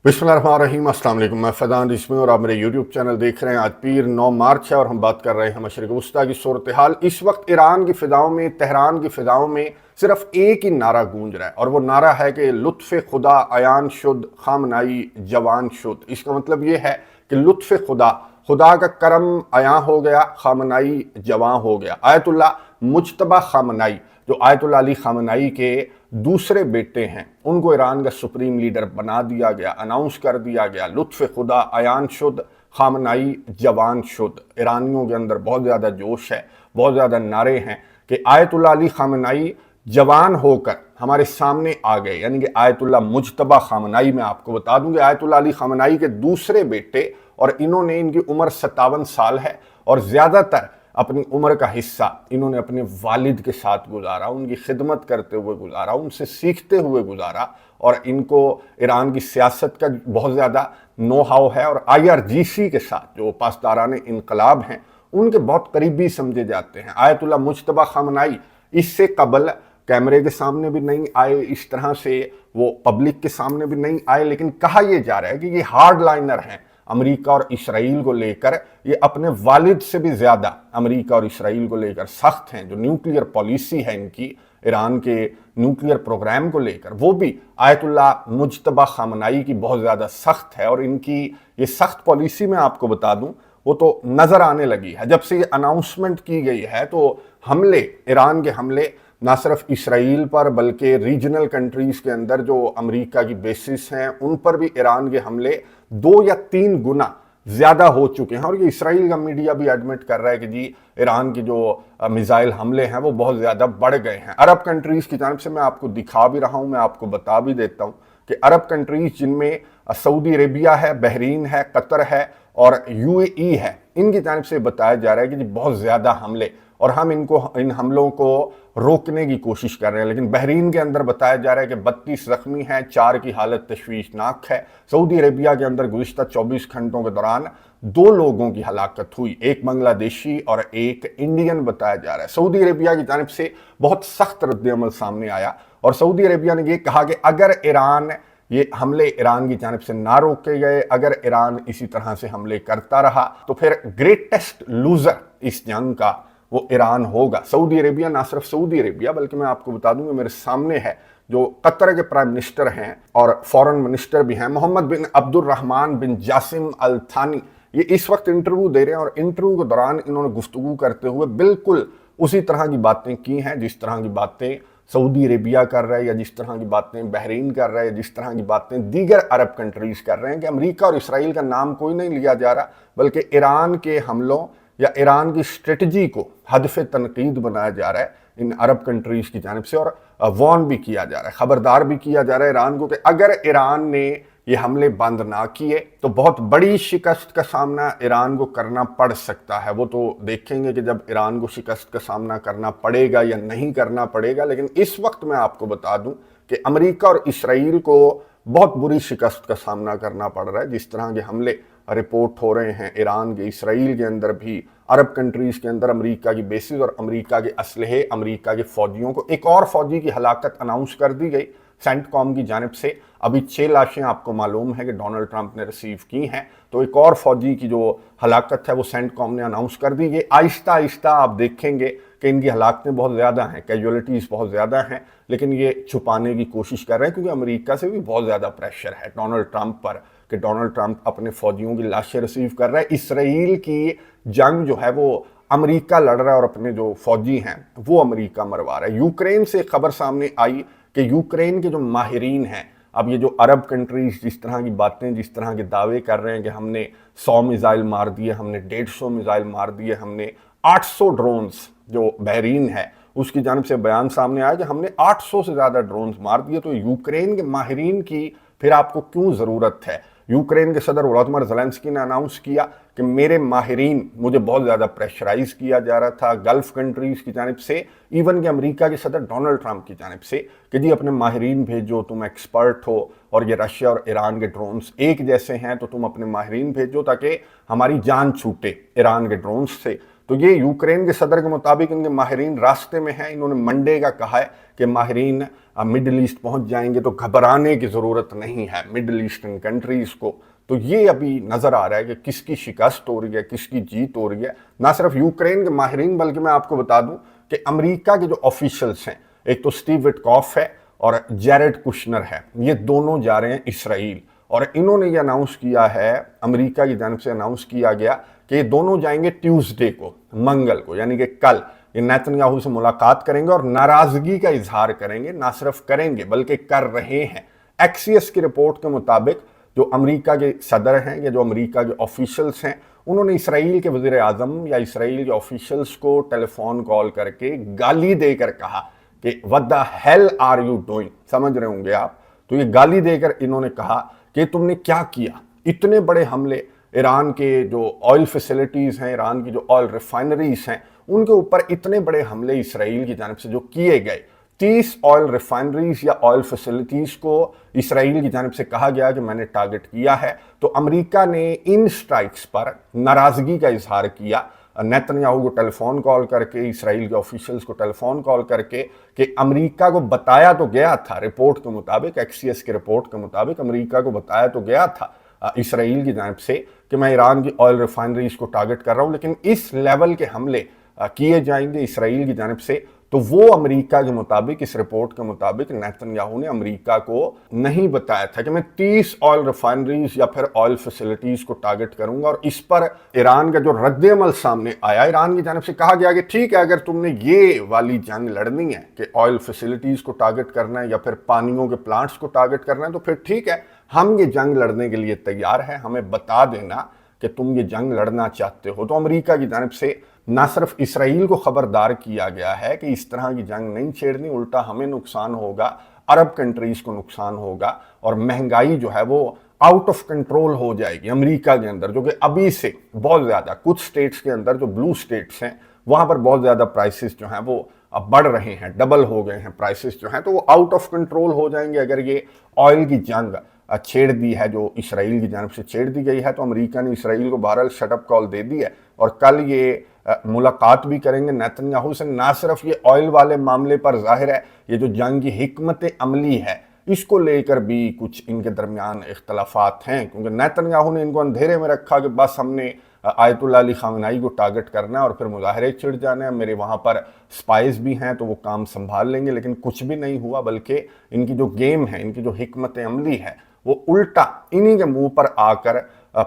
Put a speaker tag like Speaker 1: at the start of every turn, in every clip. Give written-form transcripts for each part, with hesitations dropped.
Speaker 1: बिस्मिल्लाहिर्रहमानिर्रहीम, अस्सलाम वालेकुम। मैं फैज़ान रिज़वी और आप मेरे यूट्यूब चैनल देख रहे हैं। आज पीर 9 मार्च है और हम बात कर रहे हैं मशरिक़ वस्ता की सूरत हाल। इस वक्त ईरान की फ़िज़ाओं में, तेहरान की फ़िज़ाओं में सिर्फ एक ही नारा गूंज रहा है और वो नारा है कि लुत्फ़ खुदा अयान शुद, खामनाई जवान शुद। इसका मतलब ये है कि लुत्फ़ खुदा, खुदा का करम अयां हो गया, खामनाई जवां हो गया। आयतुल्ला मुज्तबा खामनाई, जो आयतुल्ला अली खामनाई के दूसरे बेटे हैं, उनको ईरान का सुप्रीम लीडर बना दिया गया, अनाउंस कर दिया गया। लुत्फ़ खुदा अयान शुद, खामनाई जवान शुद। ईरानियों के अंदर बहुत ज़्यादा जोश है, बहुत ज़्यादा नारे हैं कि आयतुल्ला अली खामनाई जवान होकर हमारे सामने आ गए। यानी कि आयतुल्ला मुज्तबा खामनाई, मैं आपको बता दूं कि आयतुल्ला अली खामनाई के दूसरे बेटे, और इन्होंने, इनकी उम्र 57 साल है और ज़्यादातर अपनी उम्र का हिस्सा इन्होंने अपने वालिद के साथ गुजारा, उनकी खिदमत करते हुए गुजारा, उनसे सीखते हुए गुजारा। और इनको ईरान की सियासत का बहुत ज़्यादा नो हाउ है और IRGC के साथ, जो पासदारान इनकलाब हैं, उनके बहुत करीबी समझे जाते हैं। आयतुल्ला मुज्तबा खामनाई इससे कबल कैमरे के सामने भी नहीं आए, इस तरह से वो पब्लिक के सामने भी नहीं आए, लेकिन कहा यह जा रहा है कि ये हार्ड लाइनर हैं अमेरिका और इसराइल को लेकर। ये अपने वालिद से भी ज़्यादा अमेरिका और इसराइल को लेकर सख्त हैं। जो न्यूक्लियर पॉलिसी है इनकी, ईरान के न्यूक्लियर प्रोग्राम को लेकर, वो भी आयतुल्ला मुज्तबा खामनाई की बहुत ज़्यादा सख्त है। और इनकी ये सख्त पॉलिसी, मैं आपको बता दूं, वो तो नज़र आने लगी है जब से ये अनाउंसमेंट की गई है। तो हमले, ईरान के हमले ना सिर्फ इसराइल पर बल्कि रीजनल कंट्रीज़ के अंदर जो अमेरिका की बेसिस हैं, उन पर भी ईरान के हमले 2 या 3 गुना ज़्यादा हो चुके हैं। और ये इसराइल का मीडिया भी एडमिट कर रहा है कि जी ईरान की जो मिसाइल हमले हैं वो बहुत ज़्यादा बढ़ गए हैं। अरब कंट्रीज़ की जानब से मैं आपको दिखा भी रहा हूँ, मैं आपको बता भी देता हूँ कि अरब कंट्रीज़ जिनमें सऊदी अरेबिया है, बहरीन है, कतर है और UAE है, इनकी जानब से बताया जा रहा है कि जी बहुत ज़्यादा हमले, और हम इन हमलों को रोकने की कोशिश कर रहे हैं। लेकिन बहरीन के अंदर बताया जा रहा है कि 32 जख्मी हैं, 4 की हालत तशवीशनाक है। सऊदी अरेबिया के अंदर गुज़िश्ता 24 घंटों के दौरान 2 लोगों की हलाकत हुई, एक बांग्लादेशी और एक इंडियन बताया जा रहा है। सऊदी अरेबिया की जानिब से बहुत सख्त रद्द-ए-अमल सामने आया और सऊदी अरेबिया ने यह कहा कि अगर ईरान, ये हमले ईरान की जानिब से ना रोके गए, अगर ईरान इसी तरह से हमले करता रहा, तो फिर ग्रेटेस्ट लूजर इस जंग का वो ईरान होगा। सऊदी अरेबिया, ना सिर्फ सऊदी अरेबिया बल्कि मैं आपको बता दूंगा, मेरे सामने है जो कतर के प्राइम मिनिस्टर हैं और फॉरेन मिनिस्टर भी हैं, मोहम्मद बिन अब्दुर्रहमान बिन जासिम अल थानी। ये इस वक्त इंटरव्यू दे रहे हैं और इंटरव्यू के दौरान इन्होंने गुफ्तगू करते हुए बिल्कुल उसी तरह की बातें की हैं जिस तरह की बातें सऊदी अरेबिया कर रहा है, या जिस तरह की बातें बहरीन कर रहा है, जिस तरह की बातें दीगर अरब कंट्रीज कर रहे हैं। कि अमेरिका और इसराइल का नाम कोई नहीं लिया जा रहा, बल्कि ईरान के हमलों या ईरान की स्ट्रेटजी को हदफ तनकीद बनाया जा रहा है इन अरब कंट्रीज़ की जानिब से। और वार्न भी किया जा रहा है, ख़बरदार भी किया जा रहा है ईरान को कि अगर ईरान ने ये हमले बंद ना किए तो बहुत बड़ी शिकस्त का सामना ईरान को करना पड़ सकता है। वो तो देखेंगे कि जब ईरान को शिकस्त का सामना करना पड़ेगा या नहीं करना पड़ेगा। लेकिन इस वक्त मैं आपको बता दूं कि अमेरिका और इसराइल को बहुत बुरी शिकस्त का सामना करना पड़ रहा है। जिस तरह के हमले रिपोर्ट हो रहे हैं ईरान के, इसराइल के अंदर भी, अरब कंट्रीज़ के अंदर अमेरिका की बेसिस और अमेरिका के असलहे, अमेरिका के फ़ौजियों को, एक और फ़ौजी की हलाकत अनाउंस कर दी गई सेंटकॉम की जानिब से। अभी 6 लाशें आपको मालूम है कि डोनाल्ड ट्रंप ने रिसीव की हैं, तो एक और फ़ौजी की जो हलाकत है वो सेंटकॉम ने अनाउंस कर दी। ये आहिस्ता आहिस्ता आप देखेंगे कि इनकी हलाकतें बहुत ज़्यादा हैं, कैजुअलिटीज़ बहुत ज़्यादा हैं, लेकिन ये छुपाने की कोशिश कर रहे हैं क्योंकि अमेरिका से भी बहुत ज़्यादा प्रेशर है डोनाल्ड ट्रंप पर कि डोनाल्ड ट्रंप अपने फ़ौजियों की लाशें रिसीव कर रहा है। इसराइल की जंग जो है वो अमेरिका लड़ रहा है और अपने जो फ़ौजी हैं वो अमेरिका मरवा रहा है। यूक्रेन से खबर सामने आई कि यूक्रेन के जो माहिरीन हैं, अब ये जो अरब कंट्रीज़ जिस तरह की बातें, जिस तरह के दावे कर रहे हैं कि हमने 100 मिसाइल मार दिए, हमने 150 मिसाइल मार दिए, हमने 800 ड्रोन्स, जो बहरीन है उसकी जानिब से बयान सामने आया कि हमने 800 से ज़्यादा ड्रोन्स मार दिए। तो यूक्रेन के माहिरीन की फिर आपको क्यों ज़रूरत है? यूक्रेन के सदर वोलोदिमीर ज़ेलेंस्की ने अनाउंस किया कि मेरे माहिरीन, मुझे बहुत ज़्यादा प्रेशराइज किया जा रहा था गल्फ़ कंट्रीज़ की जानिब से, इवन कि अमेरिका के सदर डोनाल्ड ट्रंप की जानिब से, कि जी अपने माहिरीन भेजो, तुम एक्सपर्ट हो और ये रशिया और ईरान के ड्रोन्स एक जैसे हैं तो तुम अपने माहिरीन भेजो ताकि हमारी जान छूटे ईरान के ड्रोन्स से। तो ये यूक्रेन के सदर के मुताबिक इनके माहिरीन रास्ते में हैं। इन्होंने मंडे का कहा है कि माहिरीन मिडल ईस्ट पहुंच जाएंगे, तो घबराने की ज़रूरत नहीं है मिडल ईस्टर्न कंट्रीज़ को। तो ये अभी नज़र आ रहा है कि किसकी शिकस्त हो रही है, किसकी जीत हो रही है। ना सिर्फ यूक्रेन के माहिरीन, बल्कि मैं आपको बता दूं कि अमेरिका के जो ऑफिशियल्स हैं, एक तो स्टीव विटकॉफ है और जैरेड कुशनर है, ये दोनों जा रहे हैं इसराइल। और इन्होंने ये अनाउंस किया है, अमेरिका की जानिब से अनाउंस किया गया कि ये दोनों जाएंगे ट्यूसडे को, मंगल को, यानी कि कल ये नेतन्याहू से मुलाकात करेंगे और नाराजगी का इजहार करेंगे। ना सिर्फ करेंगे बल्कि कर रहे हैं। एक्सियस की रिपोर्ट के मुताबिक जो अमेरिका के सदर हैं या जो अमेरिका के ऑफिशियल्स हैं, उन्होंने इसराइल के वज़ीर आज़म या इसराइल के ऑफिशियल्स को टेलीफोन कॉल करके गाली देकर कहा कि what the hell are you doing, समझ रहे होंगे आप। तो ये गाली देकर इन्होंने कहा कि तुमने क्या किया, इतने बड़े हमले ईरान के जो ऑयल फैसिलिटीज़ हैं, ईरान की जो ऑयल रिफाइनरीज हैं, उनके ऊपर इतने बड़े हमले इसराइल की जानिब से जो किए गए, 30 ऑयल रिफाइनरीज या ऑयल फैसिलिटीज़ को इसराइल की जानिब से कहा गया कि मैंने टारगेट किया है। तो अमेरिका ने इन स्ट्राइक्स पर नाराज़गी का इजहार किया, नेतन्याहू को टेलीफोन कॉल करके, इसराइल के ऑफिशियल्स को टेलीफोन कॉल करके, कि अमेरिका को बताया तो गया था, रिपोर्ट के मुताबिक, एक्सियस की रिपोर्ट के मुताबिक अमेरिका को बताया तो गया था इसराइल की जानिब से कि मैं ईरान की ऑयल रिफाइनरीज को टारगेट कर रहा हूं, लेकिन इस लेवल के हमले किए जाएंगे इसराइल की जानिब से। तो वो अमेरिका के मुताबिक, इस रिपोर्ट के मुताबिक, नेतन्याहू ने अमेरिका को नहीं बताया था कि मैं 30 ऑयल रिफाइनरीज या फिर ऑयल फैसिलिटीज को टारगेट करूंगा। और इस पर ईरान का जो रद्द-ए-अमल सामने आया, ईरान की जानिब से कहा गया कि ठीक है, अगर तुमने ये वाली जंग लड़नी है कि ऑयल फैसिलिटीज को टारगेट करना है या फिर पानियों के प्लांट्स को टारगेट करना है, तो फिर ठीक है, हम ये जंग लड़ने के लिए तैयार हैं, हमें बता देना कि तुम ये जंग लड़ना चाहते हो। तो अमेरिका की जानिब से ना सिर्फ इसराइल को खबरदार किया गया है कि इस तरह की जंग नहीं छेड़नी, उल्टा हमें नुकसान होगा, अरब कंट्रीज को नुकसान होगा और महंगाई जो है वो आउट ऑफ कंट्रोल हो जाएगी अमेरिका के अंदर, जो कि अभी से बहुत ज़्यादा, कुछ स्टेट्स के अंदर जो ब्लू स्टेट्स हैं वहाँ पर बहुत ज़्यादा प्राइसेस जो हैं वो अब बढ़ रहे हैं, डबल हो गए हैं प्राइसेस जो हैं, तो वो आउट ऑफ कंट्रोल हो जाएंगे अगर ये ऑयल की जंग छेड़ दी है, जो इसराइल की जानिब से छेड़ दी गई है। तो अमेरिका ने इसराइल को बहरहाल शटअप कॉल दे दी है और कल ये मुलाकात भी करेंगे नेतन्याहू से। ना सिर्फ ये ऑयल वाले मामले पर, जाहिर है ये जो जंग की हिकमत अमली है, इसको लेकर भी कुछ इनके दरमियान इख्तलाफात हैं, क्योंकि नेतन्याहू ने इनको अंधेरे में रखा कि बस हमने आयतुल्लाह अली खामेनी को टारगेट करना है और फिर मुजाहरे छिड़ जाने हैं, मेरे वहाँ पर स्पाइस भी हैं तो वो काम संभाल लेंगे। लेकिन कुछ भी नहीं हुआ, बल्कि इनकी जो गेम है, इनकी जो हिकमत अमली है, वो उल्टा इन्हीं के मुंह पर आकर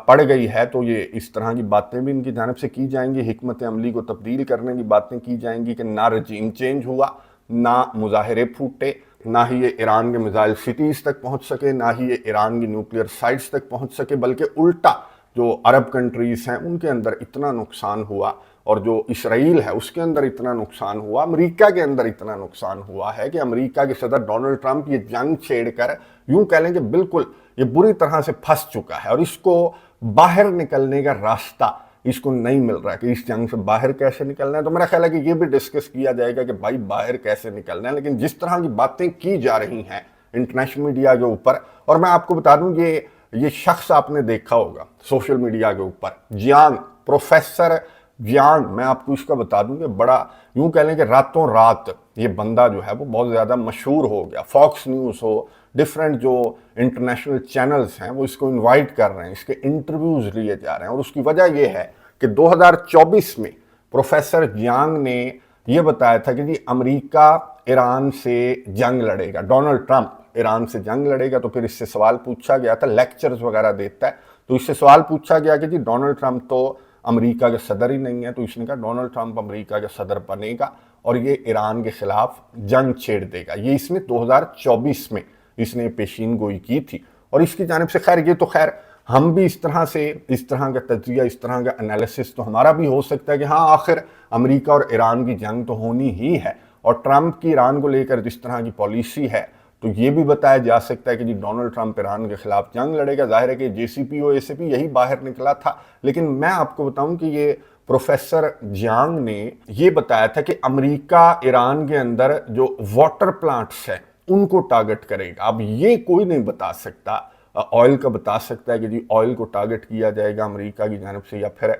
Speaker 1: पड़ गई है। तो ये इस तरह की बातें भी इनकी जानिब से की जाएंगी, हिकमत अमली को तब्दील करने की बातें की जाएंगी कि ना रजीम चेंज हुआ, ना मुजाहरे फूटे, ना ही ये ईरान के मिसाइल सिटीज़ तक पहुंच सके, ना ही ये ईरान की न्यूक्लियर साइट्स तक पहुंच सके, बल्कि उल्टा जो अरब कंट्रीज़ हैं उनके अंदर इतना नुकसान हुआ और जो इसराइल है उसके अंदर इतना नुकसान हुआ, अमेरिका के अंदर इतना नुकसान हुआ है कि अमेरिका के सदर डोनाल्ड ट्रंप ये जंग छेड़कर यूं कह लें कि बिल्कुल ये बुरी तरह से फंस चुका है और इसको बाहर निकलने का रास्ता इसको नहीं मिल रहा है कि इस जंग से बाहर कैसे निकलना है। तो मेरा ख्याल है कि ये भी डिस्कस किया जाएगा कि भाई बाहर कैसे निकलना है। लेकिन जिस तरह की बातें की जा रही हैं इंटरनेशनल मीडिया के ऊपर, और मैं आपको बता दूं ये शख्स आपने देखा होगा सोशल मीडिया के ऊपर, जियांग, प्रोफेसर जियांग, मैं आपको इसका बता दूं कि बड़ा यूं कह लें कि रातों रात ये बंदा जो है वो बहुत ज़्यादा मशहूर हो गया। फॉक्स न्यूज़ हो, डिफरेंट जो इंटरनेशनल चैनल्स हैं वो इसको इनवाइट कर रहे हैं, इसके इंटरव्यूज़ लिए जा रहे हैं। और उसकी वजह ये है कि 2024 में प्रोफेसर जियांग ने ये बताया था कि जी अमेरिका ईरान से जंग लड़ेगा, डोनाल्ड ट्रंप ईरान से जंग लड़ेगा। तो फिर इससे सवाल पूछा गया था, लेक्चर्स वगैरह देता है, तो इससे सवाल पूछा गया कि जी डोनाल्ड ट्रंप तो अमेरिका के सदर ही नहीं है, तो इसने कहा डोनाल्ड ट्रंप अमेरिका के सदर बनेगा और ये ईरान के खिलाफ जंग छेड़ देगा। ये इसने 2024 में इसने पेशीन गोई की थी। और इसकी जानिब से खैर ये तो खैर हम भी इस तरह का तज्जिया, इस तरह का एनालिसिस तो हमारा भी हो सकता है कि हाँ आखिर अमेरिका और ईरान की जंग तो होनी ही है। और ट्रंप की ईरान को लेकर जिस तरह की पॉलिसी है, तो ये भी बताया जा सकता है कि जी डोनाल्ड ट्रंप ईरान के खिलाफ जंग लड़ेगा। जाहिर है कि JCPOA ACP यही बाहर निकला था। लेकिन मैं आपको बताऊं कि ये प्रोफेसर जियांग ने ये बताया था कि अमेरिका ईरान के अंदर जो वाटर प्लांट्स हैं उनको टारगेट करेगा। अब ये कोई नहीं बता सकता ऑयल का बता सकता है कि जी ऑयल को टारगेट किया जाएगा अमेरिका की जानिब से, या फिर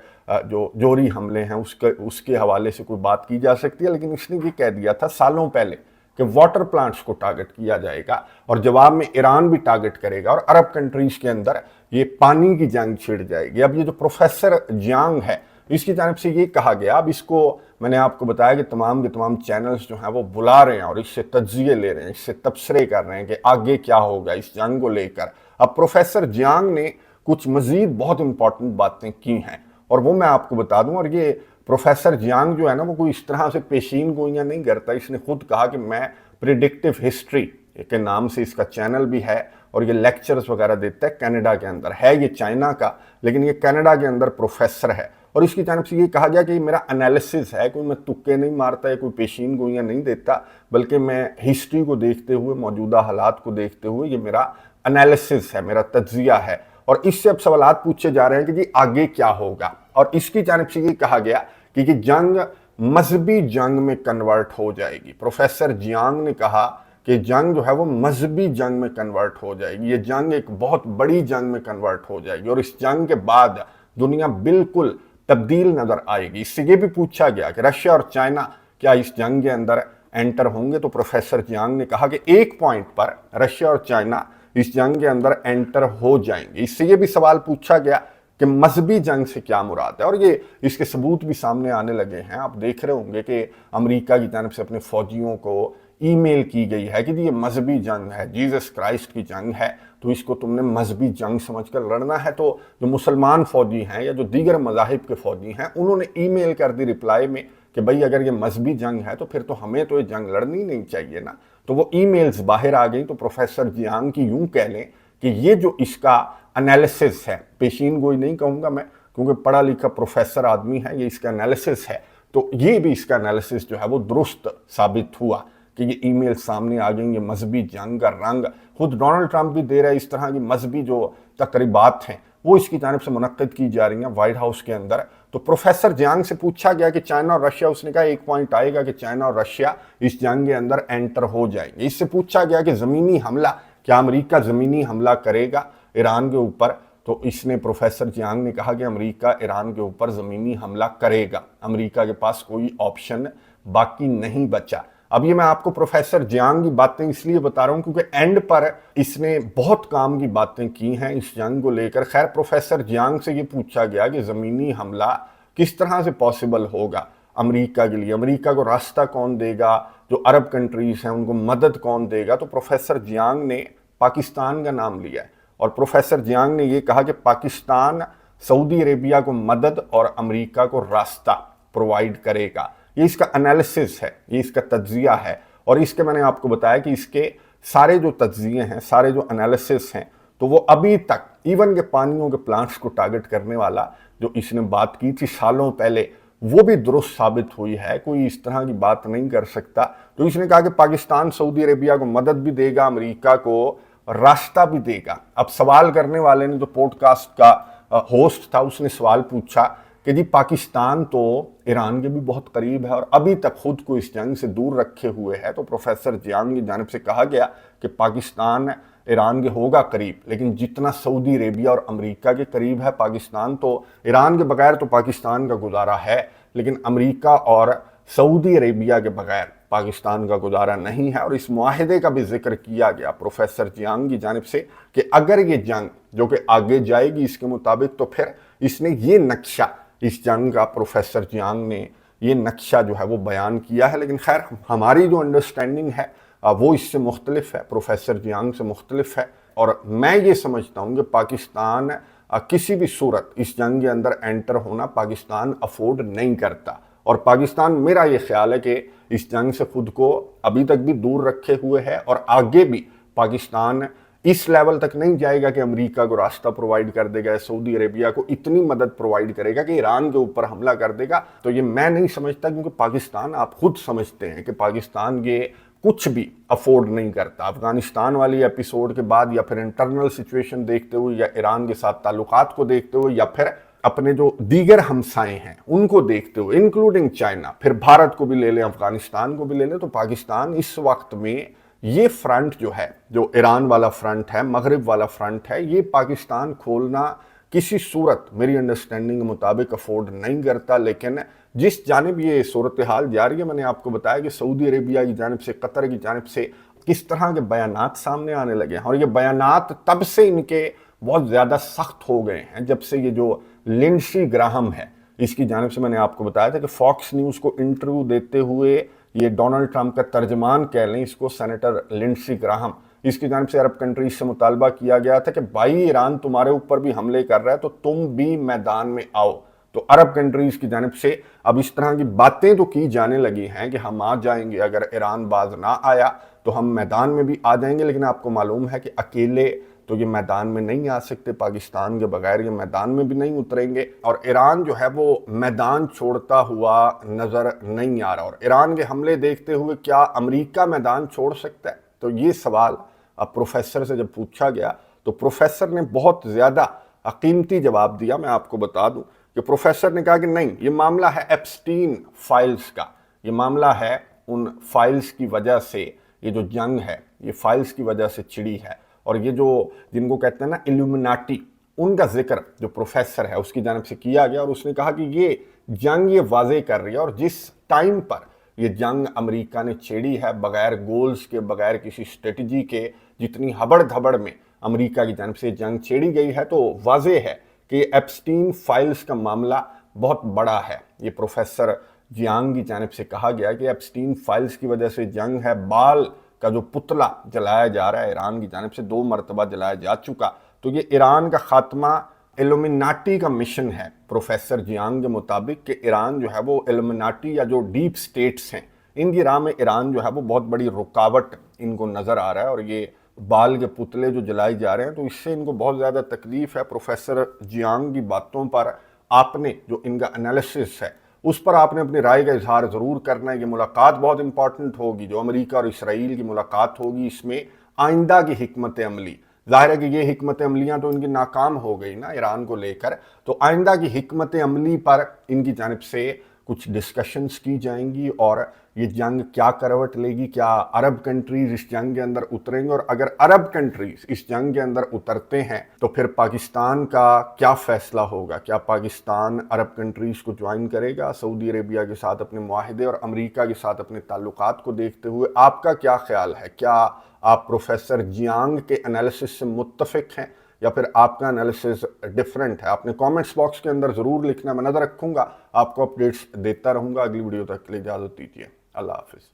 Speaker 1: जो जोहरी हमले हैं उसके हवाले से कोई बात की जा सकती है। लेकिन इसने ये कह दिया था सालों पहले कि वाटर प्लांट्स को टारगेट किया जाएगा और जवाब में ईरान भी टारगेट करेगा और अरब कंट्रीज के अंदर ये पानी की जंग छिड़ जाएगी। अब ये जो प्रोफेसर जियांग है इसकी जानिब से ये कहा गया, अब इसको मैंने आपको बताया कि तमाम के तमाम चैनल्स जो हैं वो बुला रहे हैं और इससे तज्जिए ले रहे हैं, इससे तबसरे कर रहे हैं कि आगे क्या होगा इस जंग को लेकर। अब प्रोफेसर जियांग ने कुछ मजीद बहुत इंपॉर्टेंट बातें की हैं और वो मैं आपको बता दूं। और ये प्रोफेसर जियांग जो है ना वो कोई इस तरह से पेशीन गोइयां नहीं करता। इसने खुद कहा कि मैं प्रिडिक्टिव हिस्ट्री के नाम से इसका चैनल भी है और ये लेक्चर्स वगैरह देता है। कनाडा के अंदर है, ये चाइना का, लेकिन ये कनाडा के अंदर प्रोफेसर है। और इसकी जानिब से ये कहा गया कि मेरा एनालिसिस है, कोई मैं तुक्के नहीं मारता है, कोई पेशीन गोइयां नहीं देता, बल्कि मैं हिस्ट्री को देखते हुए, मौजूदा हालात को देखते हुए, ये मेरा एनालिसिस है, मेरा तज्जिया है। और इससे अब सवालात पूछे जा रहे हैं कि जी आगे क्या होगा। और इसकी जानिब से ये कहा गया कि जंग मजहबी जंग में कन्वर्ट हो जाएगी। प्रोफेसर जियांग ने कहा कि जंग जो है वो मजहबी जंग में कन्वर्ट हो जाएगी, ये जंग एक बहुत बड़ी जंग में कन्वर्ट हो जाएगी और इस जंग के बाद दुनिया बिल्कुल तब्दील नजर आएगी। इससे ये भी पूछा गया कि रशिया और चाइना क्या इस जंग के अंदर एंटर होंगे, तो प्रोफेसर जियांग ने कहा कि एक पॉइंट पर रशिया और चाइना इस जंग के अंदर एंटर हो जाएंगे। इससे ये भी सवाल पूछा गया कि मजहबी जंग से क्या मुराद है, और ये इसके सबूत भी सामने आने लगे हैं। आप देख रहे होंगे कि अमेरिका की जानिब से अपने फौजियों को ईमेल की गई है कि ये मजहबी जंग है, जीसस क्राइस्ट की जंग है, तो इसको तुमने मजहबी जंग समझकर लड़ना है। तो जो मुसलमान फौजी हैं या जो दीगर मज़ाहिब के फौजी हैं उन्होंने ईमेल कर दी रिप्लाई में कि भाई अगर ये मजहबी जंग है तो फिर तो हमें तो ये जंग लड़नी नहीं चाहिए ना। तो वो ईमेल्स बाहर आ गई। तो प्रोफेसर जियांग की यूं कह लें कि ये जो इसका एनालिसिस है, पेशीन गोई नहीं कहूँगा मैं क्योंकि पढ़ा लिखा प्रोफेसर आदमी है, ये इसका एनालिसिस है, तो ये भी इसका एनालिसिस जो है वो दुरुस्त साबित हुआ कि ये ईमेल सामने आ गई। ये मजहबी जंग का रंग खुद डोनाल्ड ट्रंप भी दे रहा है। इस तरह की मजहबी जो तकरीबात हैं वो इसकी जानिब से मुनक्किद की जा रही हैं व्हाइट हाउस के अंदर। तो प्रोफेसर जियांग से पूछा गया कि चाइना और रशिया, उसने कहा एक पॉइंट आएगा कि चाइना और रशिया इस जंग के अंदर एंटर हो जाएंगे। इससे पूछा गया कि ज़मीनी हमला, क्या अमेरिका ज़मीनी हमला करेगा ईरान के ऊपर, तो इसने प्रोफेसर जियांग ने कहा कि अमेरिका ईरान के ऊपर ज़मीनी हमला करेगा, अमेरिका के पास कोई ऑप्शन बाकी नहीं बचा। अब ये मैं आपको प्रोफेसर जियांग की बातें इसलिए बता रहा हूं क्योंकि एंड पर इसने बहुत काम की बातें की हैं इस जंग को लेकर। खैर, प्रोफेसर जियांग से ये पूछा गया कि ज़मीनी हमला किस तरह से पॉसिबल होगा अमेरिका के लिए, अमेरिका को रास्ता कौन देगा, जो अरब कंट्रीज हैं उनको मदद कौन देगा। तो प्रोफेसर जियांग ने पाकिस्तान का नाम लिया है और प्रोफेसर जियांग ने ये कहा कि पाकिस्तान सऊदी अरेबिया को मदद और अमेरिका को रास्ता प्रोवाइड करेगा। ये इसका एनालिसिस है, ये इसका तज्जिया है। और इसके मैंने आपको बताया कि इसके सारे जो तज्जिए हैं, सारे जो एनालिसिस हैं, तो वो अभी तक इवन के पानियों के प्लांट्स को टारगेट करने वाला जो इसने बात की थी सालों पहले, वो भी दुरुस्त साबित हुई है। कोई इस तरह की बात नहीं कर सकता। तो इसने कहा कि पाकिस्तान सऊदी अरेबिया को मदद भी देगा, अमेरिका को रास्ता भी देगा। अब सवाल करने वाले ने, जो पॉडकास्ट का होस्ट था, उसने सवाल पूछा कि जी पाकिस्तान तो ईरान के भी बहुत करीब है और अभी तक खुद को इस जंग से दूर रखे हुए है। तो प्रोफेसर जियांग की जानिब से कहा गया कि पाकिस्तान ईरान के होगा करीब, लेकिन जितना सऊदी अरेबिया और अमेरिका के करीब है पाकिस्तान, तो ईरान के बगैर तो पाकिस्तान का गुजारा है, लेकिन अमेरिका और सऊदी अरेबिया के बगैर पाकिस्तान का गुजारा नहीं है। और इस मुआहदे का भी जिक्र किया गया प्रोफेसर जियांग की जानिब से कि अगर ये जंग जो कि आगे जाएगी इसके मुताबिक, तो फिर इसने ये नक्शा, इस जंग का प्रोफेसर जियांग ने ये नक्शा जो है वो बयान किया है। लेकिन खैर, हमारी जो अंडरस्टैंडिंग है वो इससे मुख्तलिफ है, प्रोफेसर जियांग से मुख्तलिफ है। और मैं ये समझता हूँ कि पाकिस्तान किसी भी सूरत इस जंग के अंदर एंटर होना पाकिस्तान अफोर्ड नहीं करता। और पाकिस्तान, मेरा ये ख्याल है कि इस जंग से खुद को अभी तक भी दूर रखे हुए है और आगे भी पाकिस्तान इस लेवल तक नहीं जाएगा कि अमेरिका को रास्ता प्रोवाइड कर देगा, सऊदी अरेबिया को इतनी मदद प्रोवाइड करेगा कि ईरान के ऊपर हमला कर देगा। तो ये मैं नहीं समझता, क्योंकि पाकिस्तान, आप खुद समझते हैं कि पाकिस्तान ये कुछ भी अफोर्ड नहीं करता। अफगानिस्तान वाली एपिसोड के बाद, या फिर इंटरनल सिचुएशन देखते हुए, या ईरान के साथ ताल्लुकात को देखते हुए, या फिर अपने जो दीगर हमसाए हैं उनको देखते हुए, इंक्लूडिंग चाइना, फिर भारत को भी ले लें, अफगानिस्तान को भी ले लें, तो पाकिस्तान इस वक्त में یہ فرنٹ جو ہے، جو ایران والا فرنٹ ہے، مغرب والا فرنٹ ہے، یہ پاکستان کھولنا کسی صورت میری انڈرسٹینڈنگ کے مطابق افورڈ نہیں کرتا، لیکن جس جانب یہ صورتحال جاری ہے، میں نے آپ کو بتایا کہ سعودی عربیہ کی جانب سے، قطر کی جانب سے کس طرح کے بیانات سامنے آنے لگے ہیں، اور یہ بیانات تب سے ان کے بہت زیادہ سخت ہو گئے ہیں جب سے یہ جو لنڈسی گراہم ہے، اس کی جانب سے میں نے آپ کو بتایا تھا کہ فاکس نیوز کو انٹرویو دیتے ہوئے یہ ڈونلڈ ٹرمپ کا ترجمان کہہ لیں اس کو، سینیٹر لنڈسی گراہم، اس کی جانب سے عرب کنٹریز سے مطالبہ کیا گیا تھا کہ بھائی ایران تمہارے اوپر بھی حملے کر رہا ہے تو تم بھی میدان میں آؤ۔ تو عرب کنٹریز کی جانب سے اب اس طرح کی باتیں تو کی جانے لگی ہیں کہ ہم آ جائیں گے، اگر ایران باز نہ آیا تو ہم میدان میں بھی آ جائیں گے، لیکن آپ کو معلوم ہے کہ اکیلے تو یہ میدان میں نہیں آ سکتے، پاکستان کے بغیر یہ میدان میں بھی نہیں اتریں گے، اور ایران جو ہے وہ میدان چھوڑتا ہوا نظر نہیں آ رہا، اور ایران کے حملے دیکھتے ہوئے کیا امریکہ میدان چھوڑ سکتا ہے؟ تو یہ سوال اب پروفیسر سے جب پوچھا گیا تو پروفیسر نے بہت زیادہ قیمتی جواب دیا۔ میں آپ کو بتا دوں کہ پروفیسر نے کہا کہ نہیں، یہ معاملہ ہے ایپسٹین فائلز کا، یہ معاملہ ہے ان فائلز کی وجہ سے، یہ جو جنگ ہے یہ فائلز کی وجہ سے چھڑی ہے، اور یہ جو جن کو کہتے ہیں نا الومناٹی، ان کا ذکر جو پروفیسر ہے اس کی جانب سے کیا گیا، اور اس نے کہا کہ یہ جنگ یہ واضح کر رہی ہے، اور جس ٹائم پر یہ جنگ امریکہ نے چھیڑی ہے بغیر گولز کے، بغیر کسی اسٹریٹجی کے، جتنی ہبڑ دھبڑ میں امریکہ کی جانب سے جنگ چھیڑی گئی ہے، تو واضح ہے کہ ایپسٹین فائلز کا معاملہ بہت بڑا ہے۔ یہ پروفیسر جیانگ کی جانب سے کہا گیا کہ ایپسٹین فائلز کی وجہ سے جنگ ہے، بال کا جو پتلا جلایا جا رہا ہے ایران کی جانب سے 2 مرتبہ جلایا جا چکا، تو یہ ایران کا خاتمہ ایلومناٹی کا مشن ہے پروفیسر جیانگ کے مطابق، کہ ایران جو ہے وہ ایلومناٹی یا جو ڈیپ سٹیٹس ہیں ان کی راہ میں ایران جو ہے وہ بہت بڑی رکاوٹ ان کو نظر آ رہا ہے، اور یہ بال کے پتلے جو جلائے جا رہے ہیں تو اس سے ان کو بہت زیادہ تکلیف ہے۔ پروفیسر جیانگ کی باتوں پر آپ نے جو ان کا انالیسس ہے اس پر آپ نے اپنی رائے کا اظہار ضرور کرنا ہے۔ یہ ملاقات بہت امپورٹنٹ ہوگی، جو امریکہ اور اسرائیل کی ملاقات ہوگی، اس میں آئندہ کی حکمت عملی، ظاہر ہے کہ یہ حکمت عملیاں تو ان کی ناکام ہو گئی نا ایران کو لے کر، تو آئندہ کی حکمت عملی پر ان کی جانب سے کچھ ڈسکشنز کی جائیں گی، اور یہ جنگ کیا کروٹ لے گی، کیا عرب کنٹریز اس جنگ کے اندر اتریں گے، اور اگر عرب کنٹریز اس جنگ کے اندر اترتے ہیں تو پھر پاکستان کا کیا فیصلہ ہوگا؟ کیا پاکستان عرب کنٹریز کو جوائن کرے گا سعودی عربیہ کے ساتھ اپنے معاہدے اور امریکہ کے ساتھ اپنے تعلقات کو دیکھتے ہوئے؟ آپ کا کیا خیال ہے؟ کیا آپ پروفیسر جیانگ کے انالیسس سے متفق ہیں یا پھر آپ کا انالیسس ڈیفرنٹ ہے؟ آپ نے کامنٹس باکس کے اندر ضرور لکھنا، میں نظر رکھوں گا، آپ کو اپڈیٹس دیتا رہوں گا۔ اگلی ویڈیو تک کے لیے اجازت دیجیے، اللہ حافظ۔